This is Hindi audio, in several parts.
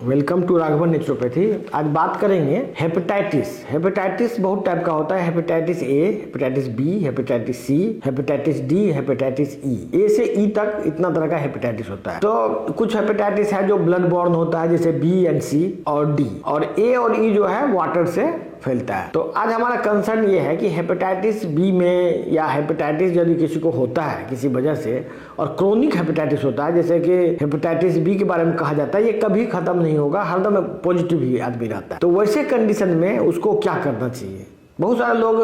Welcome to Raghavan naturopathy. आज बात करेंगे हेपेटाइटिस। हेपेटाइटिस बहुत टाइप का होता है। Hepatitis A, hepatitis B, hepatitis C, hepatitis D, hepatitis E. A से ई तक इतना तरह का हेपेटाइटिस होता है। तो कुछ हेपेटाइटिस है जो ब्लड बॉर्न होता है, जैसे बी एंड सी और डी, और ए और ई जो है वाटर से फैलता है। तो आज हमारा कंसर्न ये है कि हेपेटाइटिस बी में या हेपेटाइटिस यदि किसी को होता है किसी वजह से, और क्रोनिक हेपेटाइटिस होता है, जैसे कि हेपेटाइटिस बी के बारे में कहा जाता है ये कभी खत्म नहीं होगा, हरदम पॉजिटिव ही आदमी रहता है। तो वैसे कंडीशन में उसको क्या करना चाहिए? बहुत सारे लोग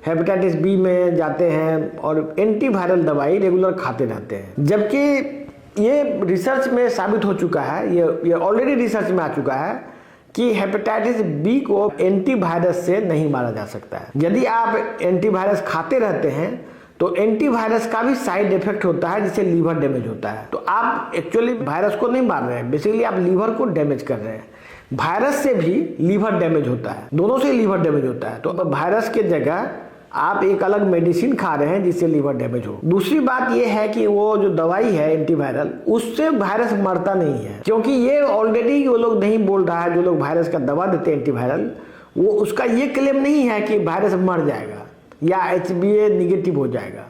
हेपेटाइटिस बी में जाते हैं और एंटीवायरल दवाई रेगुलर खाते रहते हैं, जबकि ये रिसर्च में साबित हो चुका है, ये ऑलरेडी रिसर्च में आ चुका है कि हेपेटाइटिस बी को एंटीवायरस से नहीं मारा जा सकता है। यदि आप एंटीवायरस खाते रहते हैं तो एंटीवायरस का भी साइड इफेक्ट होता है, जिससे लीवर डैमेज होता है। तो आप एक्चुअली वायरस को नहीं मार रहे हैं, बेसिकली आप लीवर को डैमेज कर रहे हैं। वायरस से भी लीवर डैमेज होता है, दोनों से लीवर डैमेज होता है। तो वायरस के जगह आप एक अलग मेडिसिन खा रहे हैं जिससे लीवर डैमेज हो। दूसरी बात यह है कि वो जो दवाई है एंटीवायरल, उससे वायरस मरता नहीं है, क्योंकि ये ऑलरेडी वो लोग नहीं बोल रहा है, जो लोग वायरस का दवा देते हैं एंटीवायरल, वो उसका ये क्लेम नहीं है कि वायरस मर जाएगा या HbA निगेटिव हो जाएगा।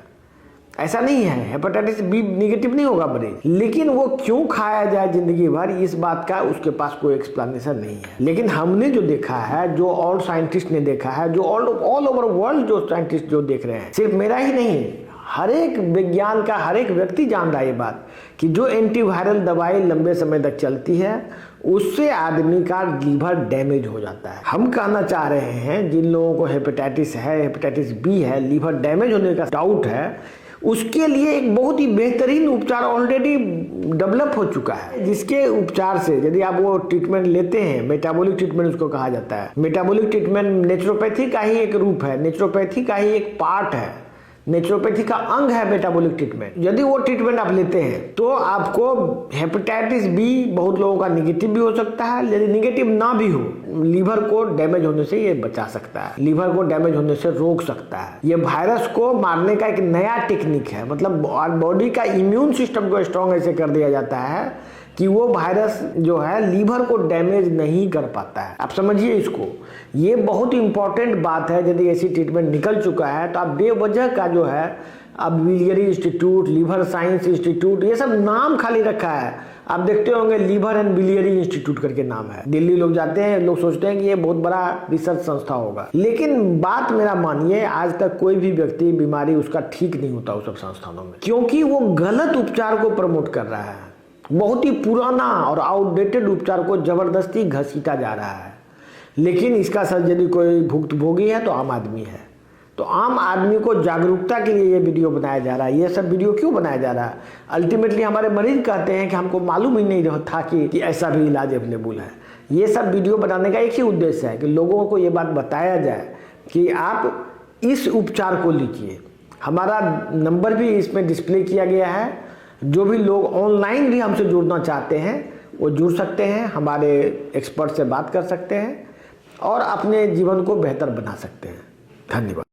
ऐसा नहीं है, हेपेटाइटिस बी निगेटिव नहीं होगा मरीज, लेकिन वो क्यों खाया जाए जिंदगी भर, इस बात का उसके पास कोई एक्सप्लेनेशन नहीं है। लेकिन हमने जो देखा है, जो और साइंटिस्ट ने देखा है, जो ऑल ओवर वर्ल्ड जो साइंटिस्ट जो देख रहे हैं, सिर्फ मेरा ही नहीं, हर एक विज्ञान का हर एक व्यक्ति जान रहा है ये बात कि जो एंटीवायरल दवाई लंबे समय तक चलती है उससे आदमी का लीवर डैमेज हो जाता है। हम कहना चाह रहे हैं जिन लोगों को हेपेटाइटिस है, हेपेटाइटिस बी है, लीवर डैमेज होने का डाउट है, उसके लिए एक बहुत ही बेहतरीन उपचार ऑलरेडी डेवलप हो चुका है, जिसके उपचार से यदि आप वो ट्रीटमेंट लेते हैं, मेटाबॉलिक ट्रीटमेंट उसको कहा जाता है। मेटाबॉलिक ट्रीटमेंट नेचुरोपैथी का ही एक रूप है, नेचुरोपैथी का ही एक पार्ट है, नेचुरोपैथी का अंग है मेटाबॉलिक ट्रीटमेंट। यदि वो ट्रीटमेंट आप लेते हैं तो आपको हेपेटाइटिस बी बहुत लोगों का निगेटिव भी हो सकता है, यदि निगेटिव ना भी हो, लीवर को डैमेज होने से ये बचा सकता है, लीवर को डैमेज होने से रोक सकता है। ये वायरस को मारने का एक नया टेक्निक है, मतलब बॉडी का इम्यून सिस्टम को स्ट्रॉन्ग ऐसे कर दिया जाता है कि वो वायरस जो है लीवर को डैमेज नहीं कर पाता है। आप समझिए इसको, ये बहुत इंपॉर्टेंट बात है। यदि ऐसी ट्रीटमेंट निकल चुका है तो आप बेवजह का जो है, अब biliary institute, liver science institute, ये सब नाम खाली रखा है। आप देखते होंगे लीवर एंड बिलियरी इंस्टीट्यूट करके नाम है। दिल्ली लोग जाते हैं, लोग सोचते हैं कि ये बहुत बड़ा रिसर्च संस्था होगा, लेकिन बात मेरा मानिए, आज तक कोई भी व्यक्ति बीमारी उसका ठीक नहीं होता उस सब संस्थानों में, क्योंकि वो गलत उपचार को प्रमोट कर रहा है। बहुत ही पुराना और आउटडेटेड उपचार को जबरदस्ती घसीटा जा रहा है। लेकिन इसका सर यदि कोई भुक्तभोगी है तो आम आदमी है। तो आम आदमी को जागरूकता के लिए ये वीडियो बनाया जा रहा है। ये सब वीडियो क्यों बनाया जा रहा है? अल्टीमेटली हमारे मरीज कहते हैं कि हमको मालूम ही नहीं था कि ऐसा भी इलाज अवेलेबल है। ये सब वीडियो बनाने का एक ही उद्देश्य है कि लोगों को ये बात बताया जाए कि आप इस उपचार को लीजिए। हमारा नंबर भी इसमें डिस्प्ले किया गया है। जो भी लोग ऑनलाइन भी हमसे जुड़ना चाहते हैं वो जुड़ सकते हैं, हमारे एक्सपर्ट से बात कर सकते हैं और अपने जीवन को बेहतर बना सकते हैं। धन्यवाद।